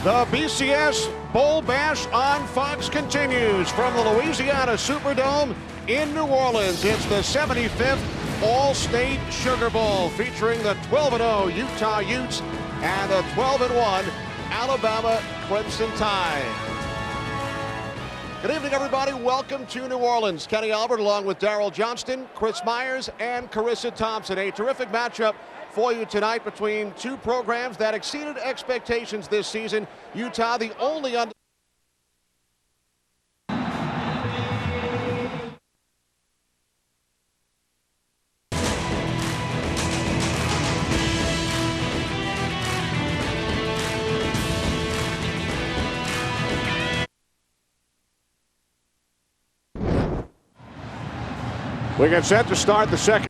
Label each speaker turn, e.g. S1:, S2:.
S1: The BCS Bowl Bash on Fox continues from the Louisiana Superdome in New Orleans. It's the 75th All-State Sugar Bowl featuring the 12-0 Utah Utes and the 12-1 Alabama Crimson Tide. Good evening, everybody. Welcome to New Orleans. Kenny Albert along with Daryl Johnston, Chris Myers, and Carissa Thompson. A terrific matchup for you tonight between two programs that exceeded expectations this season. Utah, the only We get set to start the second.